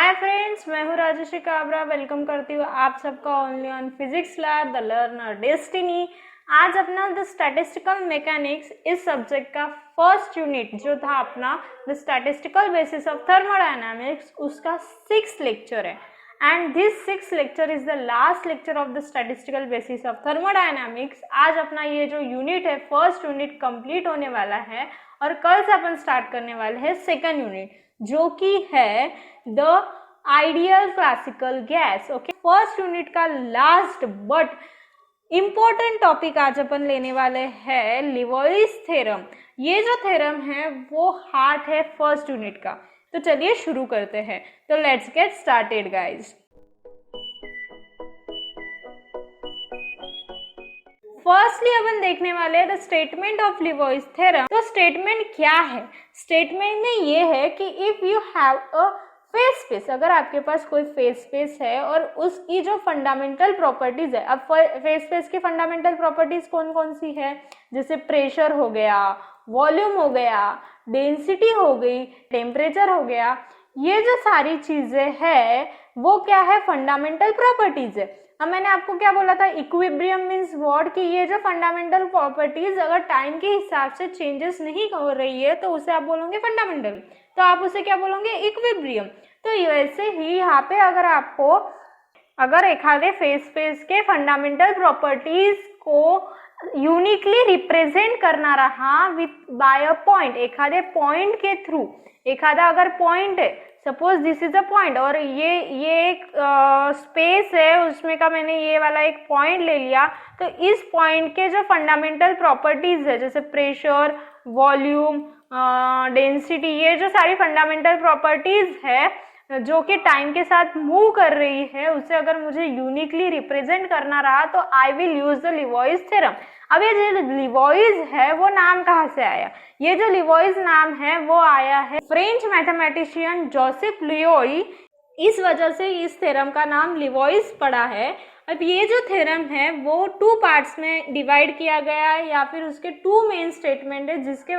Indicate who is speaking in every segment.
Speaker 1: Hi friends, मैं हूँ Rajshree Kabra. Welcome करती हूँ आप सबका only on physics lab the learner destiny. आज अपना द स्टैटिस्टिकल मैकेनिक्स इस सब्जेक्ट का फर्स्ट यूनिट जो था अपना the statistical basis of thermodynamics, उसका 6th लेक्चर है। And this 6th lecture is the last lecture of the statistical basis of thermodynamics. आज अपना ये जो यूनिट है, फर्स्ट यूनिट कंप्लीट होने वाला है और कल से अपन स्टार्ट करने वाले हैं सेकेंड यूनिट, जो कि है the ideal classical gas. Okay, first unit का लास्ट बट इंपॉर्टेंट टॉपिक आज अपन लेने वाले हैं लिवोइस थ्योरम। ये जो थ्योरम है वो हार्ट है फर्स्ट यूनिट का। तो चलिए शुरू करते हैं। तो let's get started guys. Firstly अपन देखने वाले हैं the statement of Liouville's theorem. तो स्टेटमेंट क्या है? स्टेटमेंट में ये है कि if you have a phase space, अगर आपके पास कोई फेस स्पेस है और उसकी जो फंडामेंटल प्रॉपर्टीज है, अब फेस स्पेस की फंडामेंटल प्रॉपर्टीज कौन कौन सी है, जैसे प्रेशर हो गया, वॉल्यूम हो गया, डेंसिटी हो गई, टेम्परेचर हो गया, ये जो सारी चीजें है वो क्या है? फंडामेंटल प्रॉपर्टीज है। अब मैंने आपको क्या बोला था? इक्विलिब्रियम मीन्स व्हाट, कि ये जो फंडामेंटल प्रॉपर्टीज अगर टाइम के हिसाब से चेंजेस नहीं हो रही है तो उसे आप बोलोगे फंडामेंटल, तो आप उसे क्या बोलोगे? इक्विलिब्रियम। तो वैसे ही यहाँ पे अगर एक आधे फेस स्पेस के फंडामेंटल प्रॉपर्टीज को यूनिकली रिप्रेजेंट करना रहा विथ बाय अ पॉइंट, एक आधे पॉइंट के थ्रू, एक आधा अगर पॉइंट है, suppose this is a point और ये एक स्पेस है, उसमें का मैंने ये वाला एक पॉइंट ले लिया, तो इस पॉइंट के जो फंडामेंटल प्रॉपर्टीज है जैसे प्रेशर, वॉल्यूम, डेंसिटी, ये जो सारी फंडामेंटल प्रॉपर्टीज है जो कि टाइम के साथ मूव कर रही है, उसे अगर मुझे यूनिकली रिप्रेजेंट करना रहा तो I will use the Liouville's theorem. अब ये जो लिवोइस है वो नाम कहाँ से आया? ये जो लिवोइस नाम है वो आया है फ्रेंच मैथमेटिशियन जोसेफ लियोई, इस वजह से इस थ्योरम का नाम लिवोइस पड़ा है। अब ये जो थ्योरम है वो 2 पार्ट्स में डिवाइड किया गया है, या फिर उसके 2 मेन स्टेटमेंट है जिसके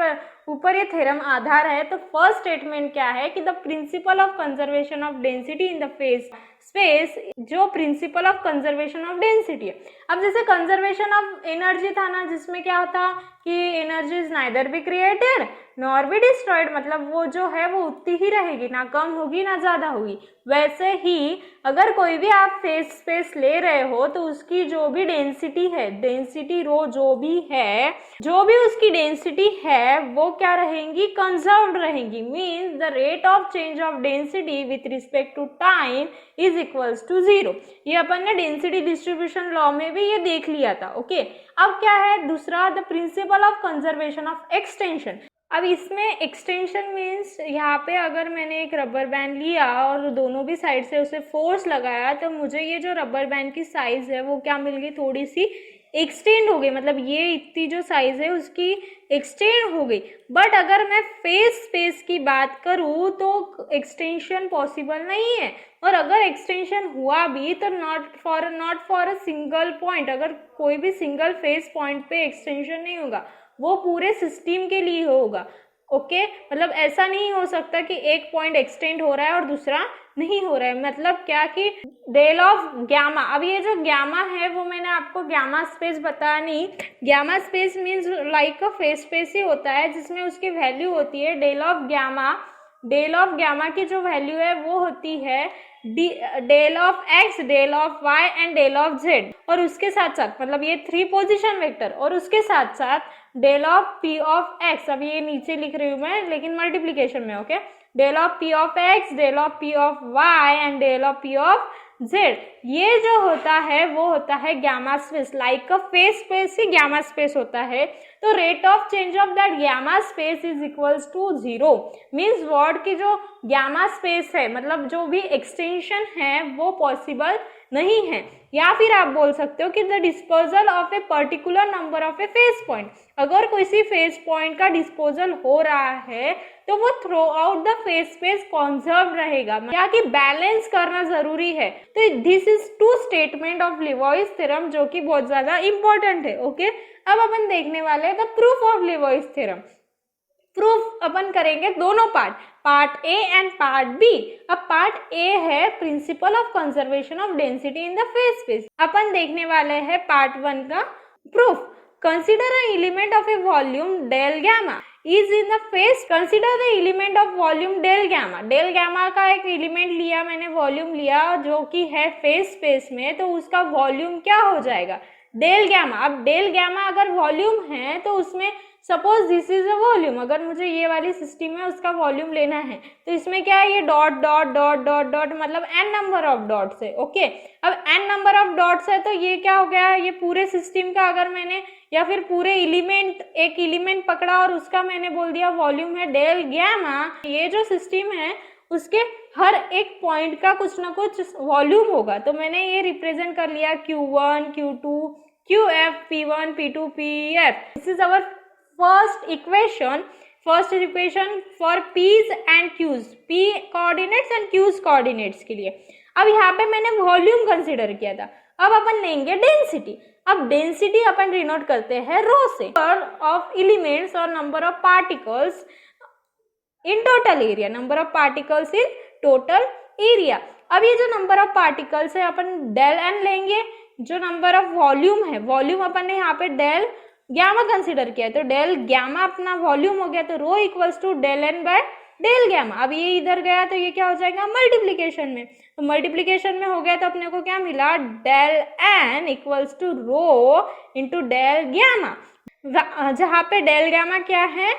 Speaker 1: ऊपर ये थ्योरम आधार है। तो फर्स्ट स्टेटमेंट क्या है कि the principle of conservation of density in the phase space, जो principle of conservation of density है। अब जैसे कंजर्वेशन ऑफ एनर्जी था ना, जिसमें क्या होता कि energy is neither be created nor be destroyed, मतलब वो जो है वो उतनी ही रहेगी, ना कम होगी ना ज्यादा होगी। वैसे ही अगर कोई भी आप फेस स्पेस ले रहे हो तो उसकी जो भी डेंसिटी है, डेंसिटी रो जो भी है, जो भी उसकी डेंसिटी है वो क्या रहेंगी? कंजर्व्ड रहेंगी। Means the rate of change of density with respect to time is equals to 0। ये अपन ने डेंसिटी डिस्ट्रीब्यूशन लॉ में भी ये देख लिया था। ओके, अब क्या है दूसरा? The principle of conservation of extension. अब इसमें एक्सटेंशन मीन्स यहाँ पे अगर मैंने एक रबर बैंड लिया और दोनों भी साइड से उसे फोर्स लगाया तो मुझे ये जो रबर बैंड की साइज है वो क्या मिल गई? थोड़ी सी एक्सटेंड हो गई, मतलब ये इतनी जो साइज है उसकी एक्सटेंड हो गई। बट अगर मैं फेस स्पेस की बात करूँ तो एक्सटेंशन पॉसिबल नहीं है, और अगर एक्सटेंशन हुआ भी तो not for a single point, अगर कोई भी सिंगल फेस पॉइंट पे एक्सटेंशन नहीं होगा, वो पूरे सिस्टम के लिए होगा। ओके, मतलब ऐसा नहीं हो सकता कि एक पॉइंट एक्सटेंड हो रहा है और दूसरा नहीं हो रहा है। मतलब क्या कि डेल ऑफ गैमा, अब ये जो गैमा है वो मैंने आपको गैमा स्पेस बताया नहीं। Gamma space means like a phase space ही होता है जिसमें उसकी वैल्यू होती है del of gamma. Del of gamma की जो वैल्यू है वो होती है del of X, del of Y and del of Z, और उसके साथ साथ मतलब ये 3 पोजिशन वेक्टर, और उसके साथ साथ del of P of X. अब ये नीचे लिख रही हूँ मैं लेकिन मल्टीप्लीकेशन में। Okay, del of P of X, del of P of Y and del of P of Z, ये जो होता है वो होता है gamma space. Like a phase space ही गैमा स्पेस होता है। तो rate of change of that gamma space is equals to 0। Means what की जो गैमा स्पेस है, मतलब जो भी एक्सटेंशन है वो पॉसिबल नहीं है। या फिर आप बोल सकते हो कि the disposal of a particular number of a phase point, अगर किसी फेस पॉइंट का डिस्पोजल हो रहा है तो वो throughout the phase space conserve रहेगा, क्या कि बैलेंस करना जरूरी है। तो this is 2 statement of Liouville's theorem जो कि बहुत ज्यादा इंपॉर्टेंट है। ओके, अब अपन देखने वाले हैं the proof of Liouville's theorem. Proof अपन करेंगे दोनों part A and part B. अब पार्ट ए है principle of conservation of density in the phase space. अपन देखने वाले हैं पार्ट 1 का proof. Consider a element of a volume del gamma is in the phase. Consider the element of volume del gamma. Del gamma का एक element लिया मैंने, volume लिया जो कि है फेस स्पेस में, तो उसका वॉल्यूम क्या हो जाएगा, डेल गैमा। अब डेल गैमा अगर वॉल्यूम है तो उसमें suppose this is a volume, अगर मुझे ये वाली सिस्टम है उसका वॉल्यूम लेना है तो इसमें क्या है, ये dot dot dot dot dot मतलब n नंबर ऑफ डॉट्स है। ओके, अब n नंबर ऑफ डॉट्स है तो ये क्या हो गया, ये पूरे सिस्टम का अगर मैंने या फिर पूरे एलिमेंट, एक एलिमेंट पकड़ा और उसका मैंने बोल दिया वॉल्यूम है डेल गैमा, ये जो सिस्टम है उसके हर एक पॉइंट का कुछ ना कुछ वॉल्यूम होगा। तो मैंने ये रिप्रेजेंट कर लिया Q1, Q2, Qf, P1, P2, Pf। This is our first equation for P's and Q's, P coordinates and Q's coordinates के लिए। अब यहाँ पे मैंने वॉल्यूम कंसीडर किया था, अब अपन लेंगे डेंसिटी। अब डेंसिटी अपन डिनोट करते हैं रो से, नंबर ऑफ एलिमेंट्स और number of particles in total area, number of particles in total area. अब ये जो नंबर ऑफ पार्टिकल्स है अपन डेल एन लेंगे, जो नंबर ऑफ वॉल्यूम है, वॉल्यूम अपन ने यहाँ पे डेल गैमा कंसीडर किया है, तो डेल गैमा अपना वॉल्यूम हो गया, तो rho equals to del N by del gamma. अब ये इधर गया तो ये क्या हो जाएगा मल्टीप्लीकेशन में, तो मल्टीप्लीकेशन में हो गया तो अपने को क्या मिला, del N equals to rho into del gamma, जहाँ पे डेल गैमा क्या है,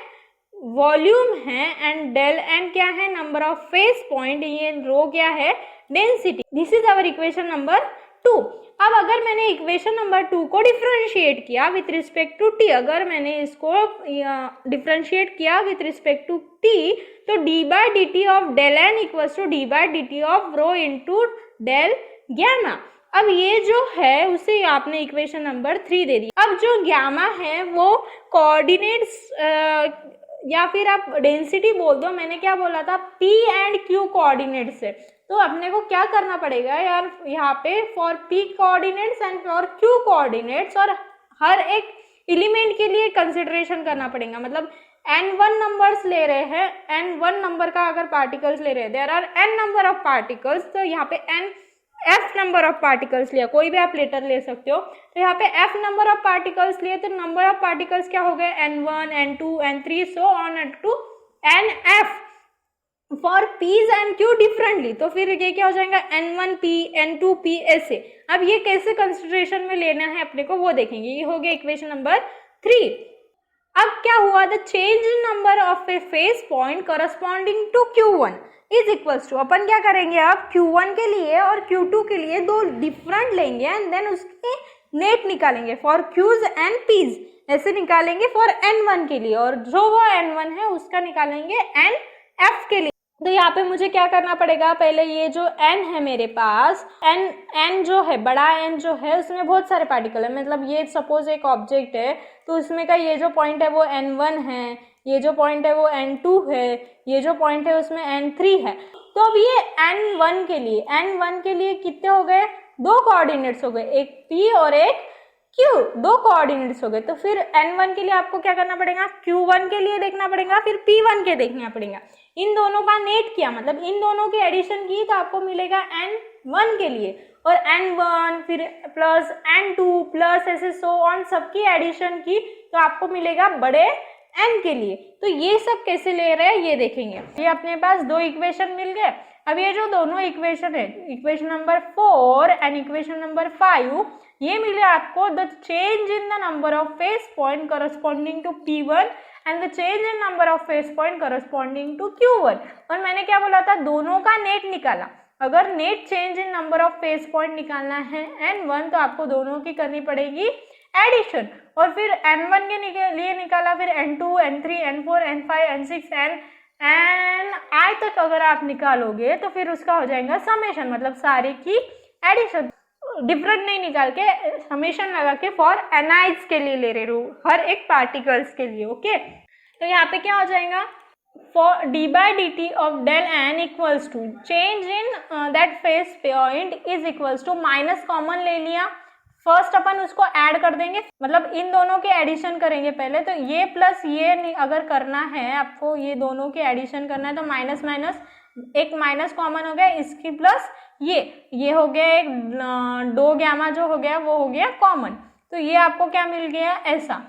Speaker 1: वॉल्यूम है, एंड डेल एन क्या है, नंबर ऑफ फेस पॉइंट, ये रो क्या है, density. This is our equation number 2। अब अगर मैंने इक्वेशन नंबर 2 को डिफरेंशिएट किया विथ रिस्पेक्ट टू टी, अगर मैंने इसको डिफरेंशिएट किया विथ रिस्पेक्ट टू टी, तो D by D T of del N equals to D by D T of rho into del gamma. अब ये जो है उसे आपने इक्वेशन नंबर 3 दे दी। अब जो गैमा है वो कोऑर्डिनेट्स या फिर आप डेंसिटी बोल दो, मैंने क्या बोला था, P एंड Q कोऑर्डिनेट से, तो अपने को क्या करना पड़ेगा यार, यहाँ पे for P coordinates and for Q coordinates, और हर एक एलिमेंट के लिए कंसिडरेशन करना पड़ेगा। मतलब n1 नंबर्स ले रहे हैं, n1 नंबर का अगर पार्टिकल्स ले रहे हैं, there are n number of particles, तो यहाँ पे f नंबर ऑफ पार्टिकल्स लिया, कोई भी आप लेटर ले सकते हो, तो यहाँ पे f नंबर ऑफ पार्टिकल्स लिए, तो नंबर ऑफ पार्टिकल्स क्या हो गए, n1, n2, n3 so on to nf for P's and Q differently. तो फिर ये क्या हो जाएगा, n1P, n2P ऐसे। अब ये कैसे कंसिडरेशन में लेना है अपने को वो देखेंगे। ये हो गया इक्वेशन नंबर 3। अब क्या हुआ, the change in number of a phase point corresponding to Q1 is equals to, अपन क्या करेंगे अब Q1 के लिए और Q2 के लिए दो डिफरेंट लेंगे एंड देन उसके नेट निकालेंगे फॉर Q's एंड P's, ऐसे निकालेंगे फॉर n1 के लिए, और जो वो n1 है उसका निकालेंगे nf के लिए। तो यहाँ पे मुझे क्या करना पड़ेगा, पहले ये जो n है मेरे पास, n जो है, बड़ा n जो है उसमें बहुत सारे पार्टिकल है, मतलब ये सपोज एक ऑब्जेक्ट है तो उसमें का ये जो पॉइंट है वो n1 है, ये जो पॉइंट है वो n2 है, ये जो पॉइंट है उसमें n3 है। तो अब ये n1 के लिए कितने हो गए, दो कोऑर्डिनेट्स हो गए, एक p और एक q, दो कोऑर्डिनेट्स हो गए। तो फिर n1 के लिए आपको क्या करना पड़ेगा, q1 के लिए देखना पड़ेगा, फिर p1 के देखना पड़ेगा। इन दोनों का नेट किया, मतलब इन दोनों की एडिशन की, तो आपको मिलेगा n1 के लिए, और n1 फिर प्लस n2 प्लस ऐसे सो ऑन, सबकी एडिशन की तो आपको मिलेगा बड़े n के लिए। तो ये सब कैसे ले रहे हैं ये देखेंगे। ये अपने पास दो इक्वेशन मिल गए। अब ये जो दोनों इक्वेशन है, equation number 4 and equation number 5, ये मिले आपको the change in the number of phase point corresponding to P1 and the change in number of phase point corresponding to Q1। और मैंने क्या बोला था, दोनों का नेट निकाला। अगर net change in number of phase point निकालना है n1, तो आपको दोनों की करनी पड़ेगी एडिशन, और फिर n1 के लिए निकाला, फिर n2, n3, n4, n5, n6, n तक अगर आप निकालोगे तो फिर उसका हो जाएगा समेशन, मतलब सारे की एडिशन, डिफरेंट नहीं निकाल के समेशन लगा के फॉर एनाइड्स के लिए ले रहे हो, हर एक पार्टिकल्स के लिए। ओके, तो यहाँ पे क्या हो जाएगा, for D by D T of del N equals to change in that phase point is equals to, minus common ले लिया, फर्स्ट अपन उसको ऐड कर देंगे, मतलब इन दोनों के एडिशन करेंगे पहले। तो ये प्लस ये अगर करना है आपको, ये दोनों के एडिशन करना है तो माइनस माइनस, एक माइनस कॉमन हो गया, इसकी प्लस ये हो गया एक दो गामा जो हो गया वो हो गया कॉमन। तो ये आपको क्या मिल गया ऐसा।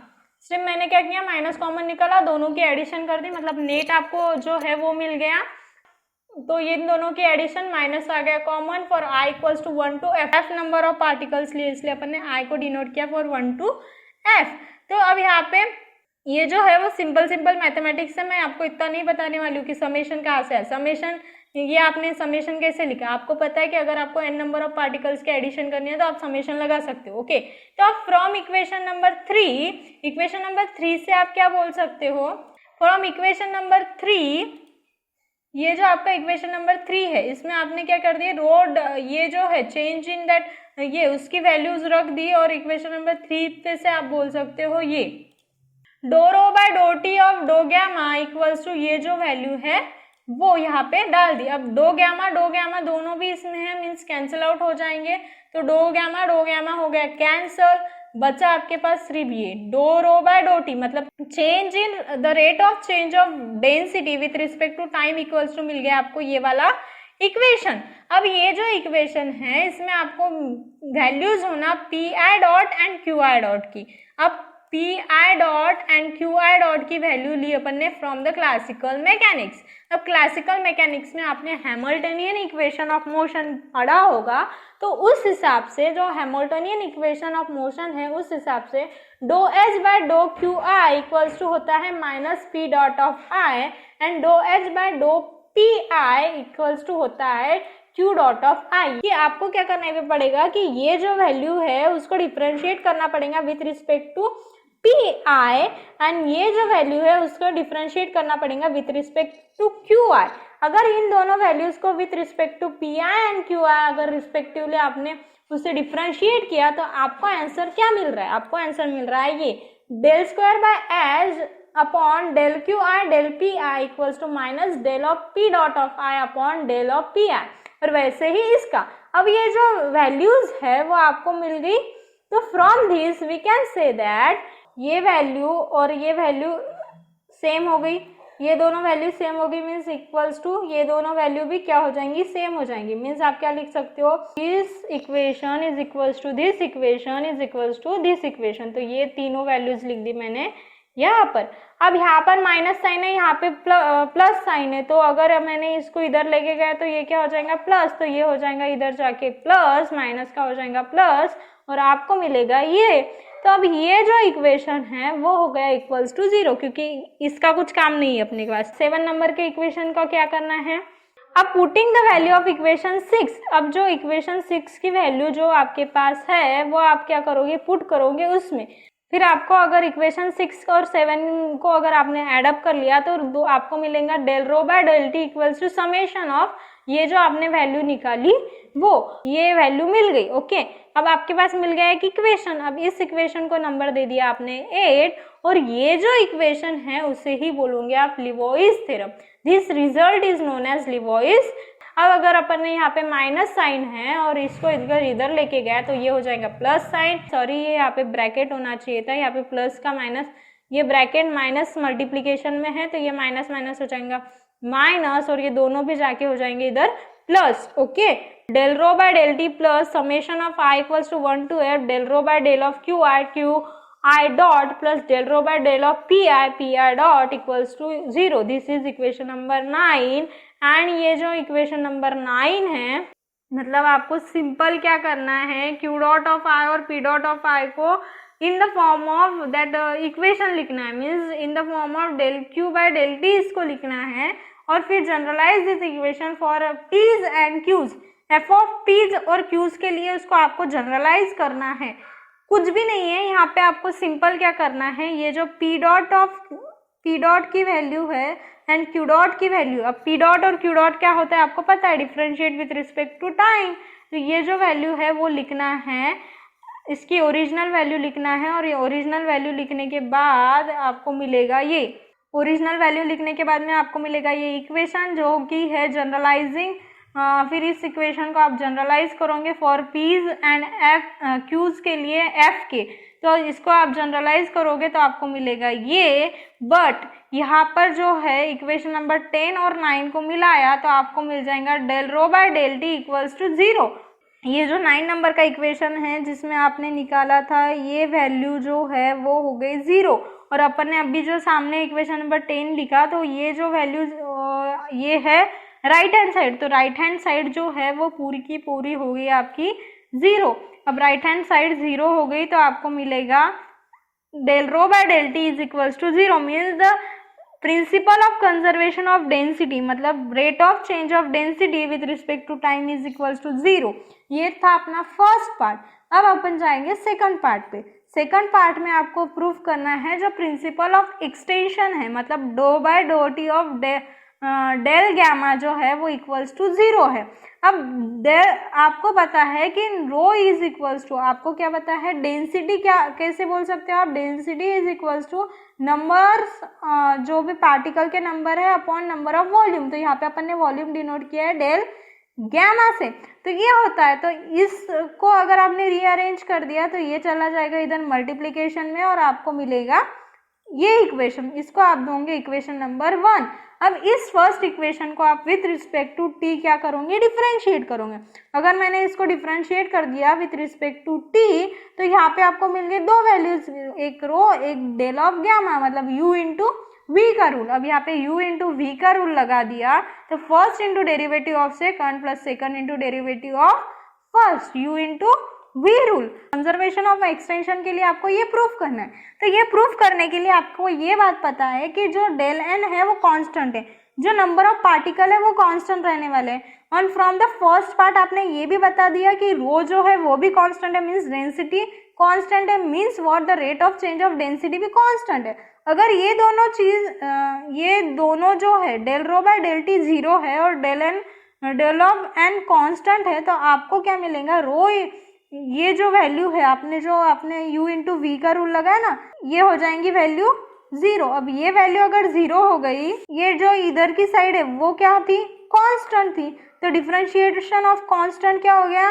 Speaker 1: सिर्फ मैंने क्या किया, माइनस कॉमन निकला, दोनों की एडिशन कर दी, मतलब नेट आपको जो है वो मिल गया। तो ये दोनों की एडिशन माइनस आ गया common for i equals to 1 to f number of particles लिए, इसलिए अपन ने i को डिनोट किया फॉर 1 to f। तो अब यहाँ पे ये जो है वो सिंपल मैथमेटिक्स है, मैं आपको इतना नहीं बताने वाली हूँ कि समेशन कहाँ से है। समेशन ये आपने समेशन कैसे लिखा, आपको पता है कि अगर आपको n नंबर ऑफ पार्टिकल्स के एडिशन करनी है तो आप समेशन लगा सकते हो। ओके, तो आप फ्रॉम इक्वेशन नंबर 3 से आप क्या बोल सकते हो, फ्रॉम इक्वेशन नंबर 3, ये जो आपका इक्वेशन नंबर 3 है इसमें आपने क्या कर दिया, रोड ये जो है चेंज इन दैट, ये उसकी वैल्यूज रख दी, और इक्वेशन नंबर 3 पे से आप बोल सकते हो ये do rho by do T of do gamma equals to ये जो वैल्यू है वो यहाँ पे डाल दी। अब डो गैमा दोनों भी इसमें है, मीन्स कैंसिल आउट हो जाएंगे, तो डो गैमा हो गया कैंसल, बचा आपके पास 3ba do rho by do T, मतलब change in the rate of change of density with respect to time equals to मिल गया आपको ये वाला इक्वेशन। अब ये जो इक्वेशन है इसमें आपको वैल्यूज होना P I dot and Q I dot की। अब P I dot and Q I dot की वैल्यू ली अपन ने फ्रॉम द क्लासिकल मैकेनिक्स। अब क्लासिकल मैकेनिक्स में आपने हैमिल्टनियन इक्वेशन ऑफ मोशन पढ़ा होगा, तो उस हिसाब से जो हैमिल्टनियन इक्वेशन ऑफ मोशन है उस हिसाब से do H by do Q I equals to होता है minus P dot of I, and do H by do P I equals to होता है क्यू डॉट ऑफ आई। कि आपको क्या करना पड़ेगा कि ये जो वैल्यू है उसको डिफरेंशिएट करना पड़ेगा with respect to P I, and ये जो वैल्यू है उसको डिफरेंशिएट करना पड़ेगा with respect to Q I. अगर इन दोनों वैल्यूज को with respect to P I and Q I अगर रिस्पेक्टिवली आपने उसे डिफरेंशिएट किया तो आपको आंसर क्या मिल रहा है, आपको आंसर मिल रहा है ये del square by H upon del Q I del P I equals to minus del of P dot of I upon del of P I. और वैसे ही इसका, अब ये जो वैल्यूज है वो आपको मिल गई, तो from this we can say that ये वैल्यू और ये वैल्यू सेम हो गई, ये दोनों वैल्यू सेम हो गई, मीन्स इक्वल्स टू ये दोनों वैल्यू भी क्या हो जाएंगी, सेम हो जाएंगी। मीन्स आप क्या लिख सकते हो, this equation is equals to this equation is equals to this equation. तो ये तीनों वैल्यूज लिख दी मैंने यहाँ पर। अब यहाँ पर माइनस साइन है, यहाँ पे प्लस साइन है, तो अगर मैंने इसको इधर लेके गया तो ये क्या हो जाएगा प्लस, तो ये हो जाएगा इधर जाके प्लस, माइनस का हो जाएगा प्लस, और आपको मिलेगा ये। तो अब ये जो इक्वेशन है वो हो गया इक्वल्स टू 0, क्योंकि इसका कुछ काम नहीं है अपने पास। 7 नंबर के इक्वेशन का क्या करना है, अब putting the value of equation 6, अब जो इक्वेशन 6 की वैल्यू जो आपके पास है वो आप क्या करोगे, पुट करोगे उसमें। फिर आपको अगर इक्वेशन 6 और 7 को अगर आपने एडअप कर लिया तो आपको मिलेगा del rho by del T equals to summation of ये जो आपने वैल्यू निकाली वो ये वैल्यू मिल गई। ओके, अब आपके पास मिल गया एक इक्वेशन। अब इस इक्वेशन को नंबर दे दिया आपने 8, और ये जो इक्वेशन है उसे ही बोलोगे आप Liouville's theorem. This result is known as Liouville's. अब अगर अपन ने यहाँ पे माइनस साइन है और इसको इधर लेके गया तो ये हो जाएगा प्लस साइन, सॉरी ये यहाँ पे ब्रैकेट होना चाहिए था, यहाँ पे प्लस का माइनस, ये ब्रैकेट माइनस मल्टीप्लीकेशन में है तो ये माइनस माइनस हो जाएगा माइनस, और ये दोनों भी जाके हो जाएंगे इधर plus. Okay, del rho by del T plus summation of I equals to 1 to f del rho by del of Q I dot plus del rho by del of P I dot equals to 0। This is equation number 9। And ये जो equation number 9 है, मतलब आपको simple क्या करना है, Q dot of आई और P dot of I को in the form of that equation लिखना है, means in the form of del Q by del T इसको लिखना है, और फिर generalize this equation for Ps and Qs. F of Ps और क्यूज के लिए उसको आपको जनरलाइज करना है, कुछ भी नहीं है यहाँ पे। आपको सिंपल क्या करना है, ये जो पी डॉट की वैल्यू है एंड क्यू डॉट की वैल्यू, अब पी डॉट और क्यू डॉट क्या होता है आपको पता है, differentiate with respect to time. तो ये जो वैल्यू है वो लिखना है, इसकी ओरिजिनल वैल्यू लिखना है, और ये ओरिजिनल वैल्यू लिखने के बाद आपको मिलेगा ये ओरिजिनल वैल्यू लिखने के बाद में आपको मिलेगा ये इक्वेशन जो कि है जनरलाइजिंग फिर इस इक्वेशन को आप जनरलाइज करोगे for Ps and F Qs के लिए एफ के, तो इसको आप जनरलाइज करोगे तो आपको मिलेगा ये। बट यहाँ पर जो है इक्वेशन नंबर 10 और 9 को मिलाया तो आपको मिल जाएगा del rho by del T equals to 0। ये जो 9 नंबर का इक्वेशन है जिसमें आपने निकाला था ये वैल्यू जो है वो हो गई 0, और अपन ने अभी जो सामने इक्वेशन नंबर 10 लिखा तो ये जो वैल्यू ये है राइट हैंड साइड, तो राइट हैंड साइड जो है वो पूरी की पूरी हो गई आपकी 0। अब राइट हैंड साइड 0 हो गई तो आपको मिलेगा del rho by del T is equals to 0 means the principle of conservation of density, मतलब rate of change of density with respect to time is equals to 0। ये था अपना फर्स्ट पार्ट। अब अपन जाएंगे सेकंड पार्ट पे। Second part में आपको प्रूफ करना है जो प्रिंसिपल ऑफ एक्सटेंशन है, मतलब do by do T of del gamma जो है वो इक्वल्स टू 0 है। अब आपको पता है कि रो इज इक्वल्स टू, आपको क्या पता है डेंसिटी, क्या कैसे बोल सकते हो आप, density is equals two numbers जो भी पार्टिकल के नंबर है अपॉन नंबर ऑफ वॉल्यूम। तो यहाँ पे अपन ने वॉल्यूम डिनोट किया है डेल गैमा से, तो ये होता है। तो इसको अगर आपने रीअरेंज कर दिया तो ये चला जाएगा इधर मल्टीप्लीकेशन में और आपको मिलेगा ये इक्वेशन, इसको आप दोगे इक्वेशन नंबर 1। अब इस फर्स्ट इक्वेशन को आप विथ रिस्पेक्ट टू टी क्या करोगे, डिफरेंशिएट करोगे। अगर मैंने इसको डिफरेंशिएट कर दिया विथ रिस्पेक्ट टू टी तो यहाँ पे आपको मिल गई दो वैल्यूज, एक रो एक डेल ऑफ गैमा, मतलब u इंटू वी का रूल। अब यहाँ पे u इंटू वी का रूल लगा दिया तो first into derivative of second plus second into derivative of first, u into V rule. Conservation of extension के लिए आपको ये प्रूफ करना है। तो ये प्रूफ करने के लिए आपको ये बात पता है कि जो डेल एन है वो कांस्टेंट है, जो नंबर ऑफ पार्टिकल है वो कांस्टेंट रहने वाले हैं। और फ्रॉम द फर्स्ट पार्ट आपने ये भी बता दिया कि रो जो है वो भी कांस्टेंट है, मींस डेंसिटी कांस्टेंट है, means what the rate of change of density भी कांस्टेंट है। अगर ये दोनों चीज ये दोनों जो है del rho by del T 0 है और डेल ऑफ एन कांस्टेंट है तो आपको क्या मिलेगा, रो ये जो वैल्यू है आपने u इंटू वी का रूल लगाया ना, ये हो जाएंगी वैल्यू 0। अब ये वैल्यू अगर 0 हो गई, ये जो इधर की साइड है वो क्या थी, कांस्टेंट थी, तो डिफरेंशिएशन ऑफ कांस्टेंट क्या हो गया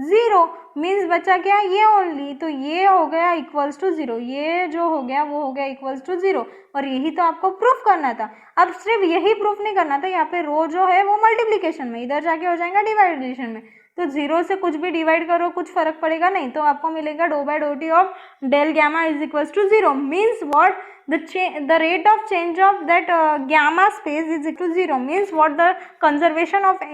Speaker 1: 0, मीन्स बचा क्या ये ओनली, तो ये हो गया इक्वल्स टू 0, ये जो हो गया वो हो गया इक्वल्स टू 0। और यही तो आपको प्रूफ करना था। अब सिर्फ यही प्रूफ नहीं करना था, यहाँ पे रो जो है वो मल्टीप्लीकेशन में, इधर जाके हो जाएगा डिवाइडेशन में, तो 0 से कुछ भी डिवाइड करो कुछ फर्क पड़ेगा नहीं, तो आपको मिलेगा do by do T of del gamma is equals to 0 means what the rate of change of that gamma space is equal to 0 means what the conservation of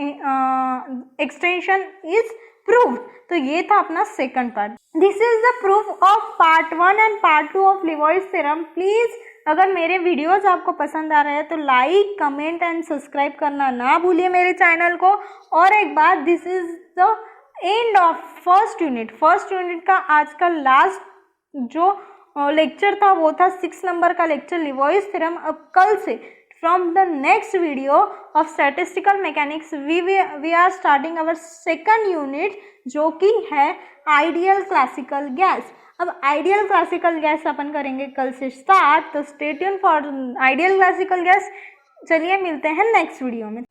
Speaker 1: extension is proved। तो ये था अपना second part. This is the proof of part 1 and part 2 of Liouville's theorem. Please अगर मेरे videos आपको पसंद आ रहे हैं तो लाइक कमेंट एंड सब्सक्राइब करना ना भूलिए मेरे चैनल को। और एक बात, this is the end of first unit. First unit का आज का लास्ट जो लेक्चर था वो था 6 नंबर का लेक्चर लिवॉइस थ्योरम। अब कल से from the next video of statistical mechanics we are starting our second unit जो कि है आइडियल क्लासिकल गैस। अब आइडियल क्लासिकल गैस अपन करेंगे कल से स्टार्ट, तो stay tune for ideal classical gas. चलिए मिलते हैं नेक्स्ट वीडियो में।